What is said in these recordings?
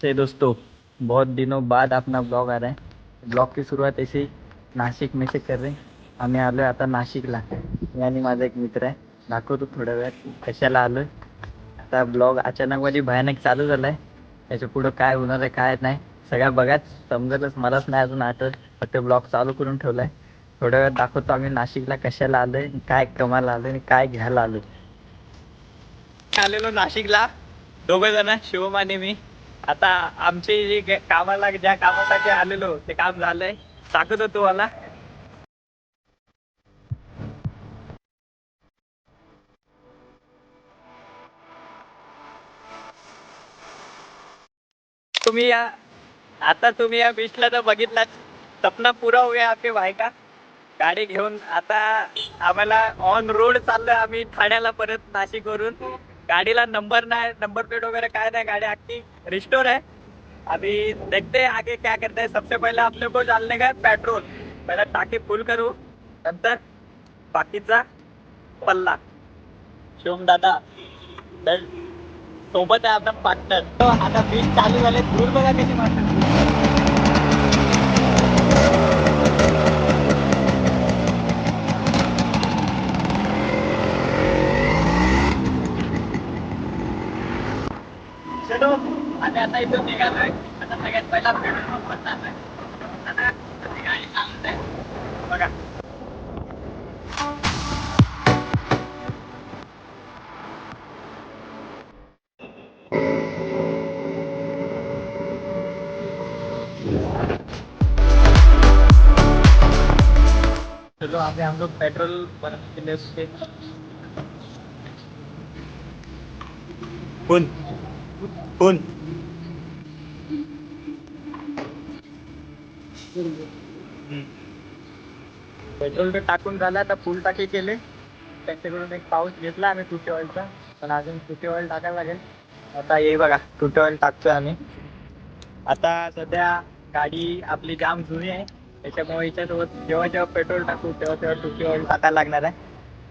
से दोस्तों, बहुत दिनों बाद अपना ब्लॉग आ रहा है. ब्लॉग की सुरुवात ऐसी नाशिक में से कर रहे. आम्ही आलोय आता नाशिकला. मी आणि माझा एक मित्र आहे. दाखवतो थोड्या वेळात कशाला आलोय. आता ब्लॉग अचानक मध्ये भयानक चालू झालाय. त्याच्या पुढं काय होणार आहे काय नाही सगळ्या बघाच समजलंच. मलाच नाही अजून आठवत. फक्त ब्लॉग चालू करून ठेवलाय. थोड्या वेळात दाखवतो आम्ही नाशिकला कशाला आलोय, काय कमाला आलोय आणि काय घ्यायला आलोय. आलेलो नाशिकला दोघ जण, शिवम आणि मी. आता आमचे जे कामाला ज्या कामासाठी आलेलो ते काम झालंय. दाखवतो तुम्हाला. तुम्ही या आता तुम्ही या बीचला तर बघितलाच. सपना पुरा हुआ आपके भाई का. गाडी घेऊन आता आम्हाला ऑन रोड चाललोय आम्ही ठाण्याला परत नाशिक वरून. गाडीला नंबर नाही, नंबर प्लेट वगैरह काय नाही. गाड़ी अख्खी रिस्टोर है. अभी देखते हैं आगे क्या करते हैं. सबसे पहले अपने को डालने का पेट्रोल. पहले टाकी फुल करू, नंतर बाकीचा पल्ला. शिवम दादा सोबत आहे आपला पार्टनर. तो आता बीच चालू झाले. दूर बघा कशी मारतात. चलो आणि आता इथून निघालोय. आता सगळ्यात पहिला पेट्रोल पंप जातोय. आता गाडी चालत आहे बघा. चलो अभी हम लोग पेट्रोल भरने के लिए उसके कौन कौन पेट्रोल टाकून झालं. आता फुल टाकी केले. त्यांच्याकडून एक पाऊच घेतला आम्ही टुटी ऑइलचा. पण अजून टुटी ऑइल टाकायला लागेल. आता हे बघा टुटी ऑइल टाकतोय आम्ही. आता सध्या गाडी आपली जाम जुनी आहे. त्याच्यामुळे याच्यासोबत जेव्हा जेव्हा पेट्रोल टाकू तेव्हा तेव्हा टुटी ऑइल टाकायला लागणार आहे.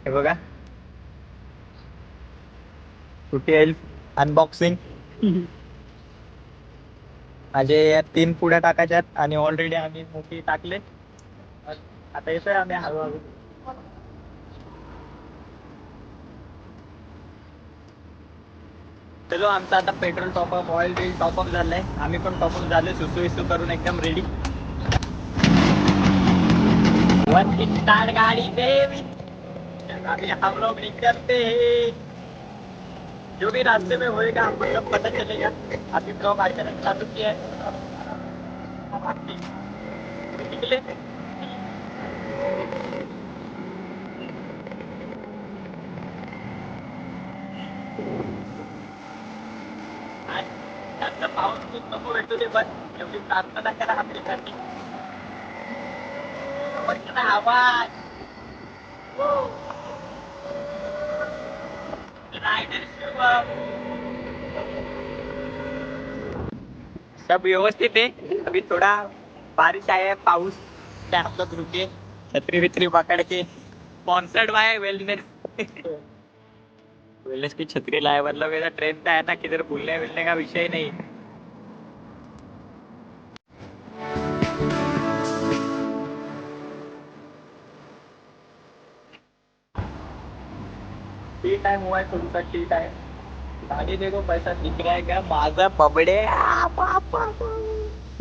हे बघा टुटी ऑइल अनबॉक्सिंग. माझे 3 पुड्या टाकायच्यात आणि ऑलरेडी आम्ही मोठी टाकले. आता येतोय आम्ही हळूहळू. चलो आमचा आता petrol top up, oil bill top up झालंय. आम्ही पण टॉपअप झाले सुसू विसू करून एकदम रेडी. वन की स्टार्ट गाड़ी दे. अभी हम लोग निकलते हैं. जो भी रास्ते में होएगा हमको सब पता चलेगा. अभी ब्लॉग अचानक चालू किया है. निकले. जास्त पाऊस खूप नको भेटू दे. बस एवढी प्रार्थना करा आपल्यासाठी. आवाज रायडर शिवम. सब व्यवस्थित है. अभी थोड़ा बारिश आया है, पाऊस क्या आप लोग रुके. छतरी वितरी पकड़ के. Sponsored by wellness. वेलनेस की छतरी लाए. मतलब ऐसा ट्रेन का है ना, किधर भूलने मिलने का विषय नहीं. टी टाइम हुआ है तुमचा. T time. गाडी देखो पैसा दिख रहा है क्या माझा बबडे.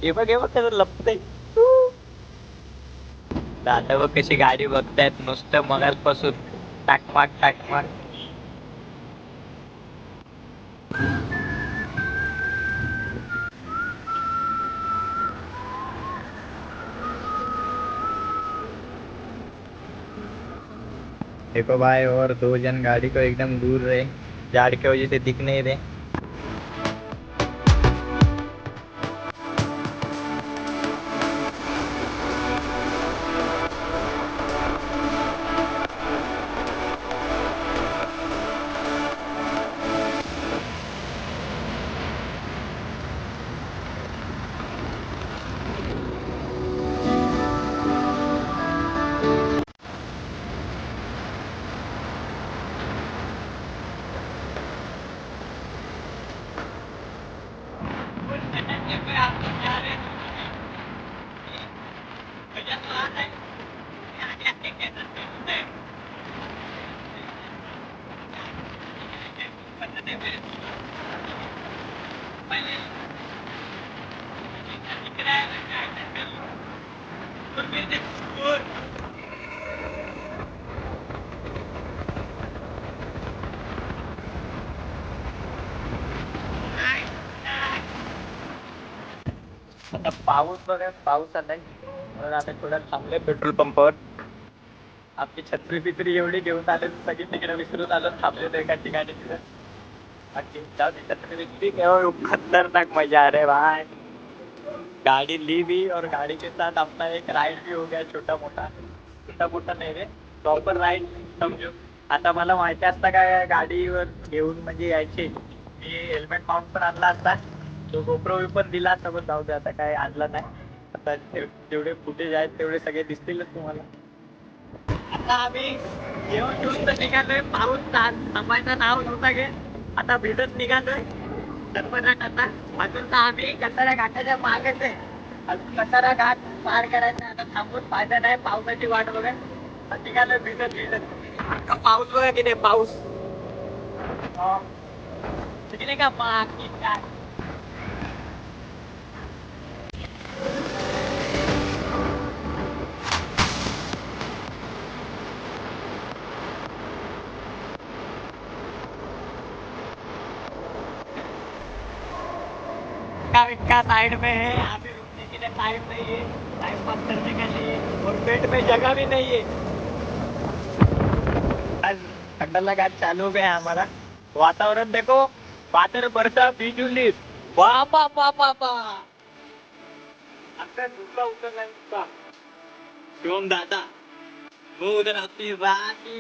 हे बघ कसं लपतंय. दादा बघ कशी गाडी बघतायत नुसतं मगाचपासून. टाकमाक टाकमाक. देखो भाई और 2 जन गाड़ी को एकदम दूर रहे. झाड़ के वजह से दिख नहीं रहे. आता पाऊस बघा, पाऊस आलाय म्हणून आता थोडं थांबलोय पेट्रोल पंपावर. आपली छत्री बित्री एवढी घेऊन आले, सगळी तिकडे विसरून आलो, थांबलेलो एका ठिकाणी तिथं. बाकी जाऊ दे, छत्री बित्री केवळ खतरनाक मजा आ रही है भाई. गाड़ी ली भी और गाड़ी के साथ अपना एक राइड भी हो गया, छोटा मोठा नाही रे, प्रॉपर राइड समजू. आता मला माहिती असता काय गाडीवर घेऊन म्हणजे यायचे, मी हेल्मेट माउंट पण आणला असता, तो गोप्रो पण दिला असता, पण जाऊ दे आता काय आणला नाही. आता जेवढे फुटेज आहेत तेवढे सगळे दिसतीलच तुम्हाला. आता आम्ही जेवण घेऊन तर निघालोय, पाऊस थांबायचं नाव नव्हता घे, आता भिजत निघालोय. आता अजून आम्ही कसारा घाटाच्या मागच आहे, अजून कसारा घाट पार करायचा. आता थांबून फायदा नाही, पावसाची वाट बघत निघालोय भिजत भिजत. पाऊस बघा की नाही, पाऊस तिकडे का पाक काय. का साइड में है, अभी रुकने के लिए टाइम नहीं है, टाइम पास करने के लिए, और पेट में जगह भी नहीं है. आज खंडाला घाट चालू हो गया हमारा. वातावरण देखो, बादल बरसा बिजुली, बापा बापा बा. आता धुका उतरला नुसता. शिवम दादा वो उधर आपली राणी.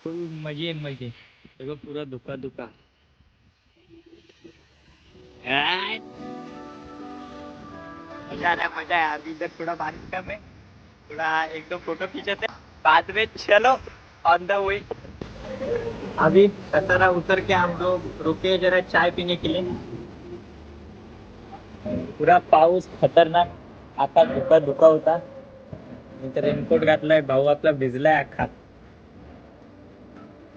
फुल मजे मजे, सगळं पुरा धुका धुका. मजा है. अभी इधर थोड़ा बारिश कम है, थोड़ा एक दो फोटो खींचते बाद में. चलो ऑन द वे. अभी कतरा उतर के हम लोग रुके जरा चाय पीने के लिए. पूरा पाऊस खतरनाक, आकाश धुका धुका होता. मी तर रेनकोट घातलाय, भाऊ आपला भिजलाय अख्खा.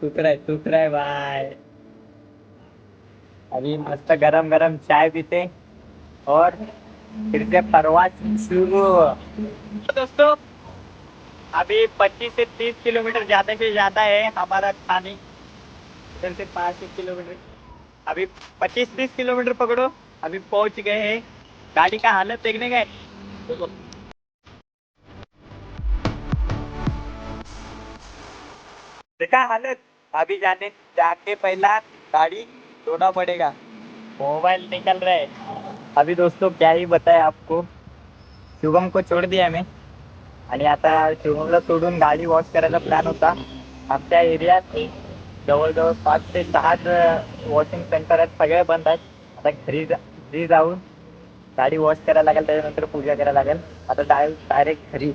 सुक रहा है भाई. अभी मस्त गरम गरम चाय पीते और फिर से परवास शुरू. दोस्तों अभी 25 से 30 किलोमीटर ज्यादा से ज्यादा है हमारा थाने, इधर से 5 किलोमीटर. अभी 25-30 किलोमीटर पकड़ो, अभी पहुंच गए हैं. गाड़ी का हालत देखने गए, देखा हालत. अभी जाके पहला गाड़ी धोना पड़ेगा, मोबाइल निकल रहा है. अभी दोस्तों क्या ही बताए आपको, शुभम को छोड़ दिया मैं, आणि आता शुभमला सोडून गाडी वॉश करायचा प्लॅन होता. आमच्या एरियात जवळजवळ 5 ते 6 वॉशिंग सेंटर आहेत, सगळे बंद आहेत. आता घरी जाऊन गाडी वॉश करायला लागेल, त्याच्यानंतर पूजा करायला लागेल. आता डायरेक्ट घरी.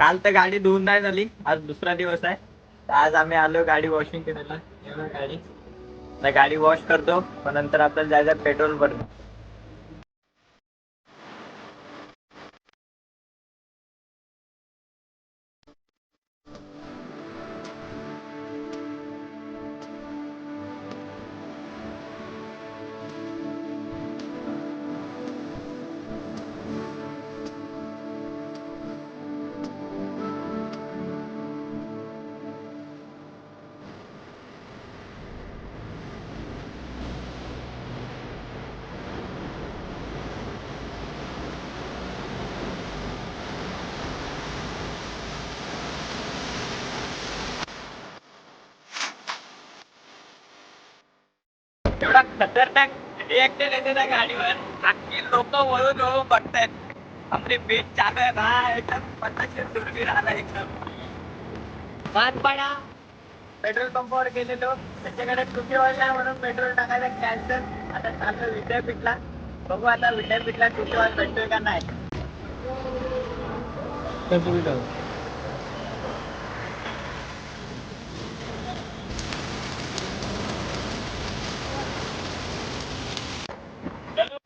काल तर गाडी धुवून नाही झाली, आज दुसरा दिवस आहे. आज आम्ही आलो गाडी वॉशिंग करायला. गाडी वॉश करतो, पण नंतर आपल्याला जायचं पेट्रोल भरणं. खतरनाक रिएक्शन येते त्या गाडीवर अख्खी लोक वळून वळून बघतायत आपली बीच चालू आहे ना एकदम पटाशी दुर्बीण आला एकदम मानपाडा पेट्रोल पंपावर गेलेलो त्याच्याकडे चुकी वाजला म्हणून पेट्रोल टाकायला कॅन्सल आता चाललो विद्यापीठला बघू आता विद्यापीठला चुकी वाज भेटतोय का नाही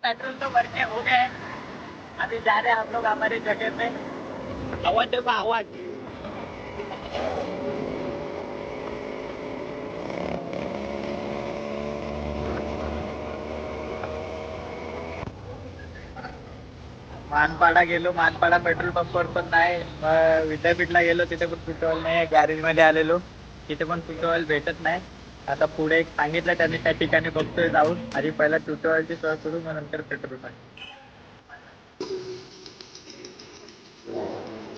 पेट्रोल तो भर के हो गए अभी जा रहे हैं हम लोग हमारी जगह पे आवाज देखो आवाज मानपाडा गेलो मानपाडा पेट्रोल पंपवर पण नाही मग विद्यापीठला गेलो तिथे पण पेट्रोल नाही गॅरेज मध्ये आलेलो तिथे पण पेट्रोल भेटत नाही आता पुढे एक सांगितलं त्यांनी त्या ठिकाणी बघतोय जाऊन आधी पहिला ट्युटोरियलची सोय करू मग नंतर पेट्रोल टाकू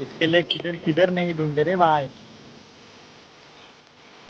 इसके लिए किधर किधर नहीं ढूंढे रे भाई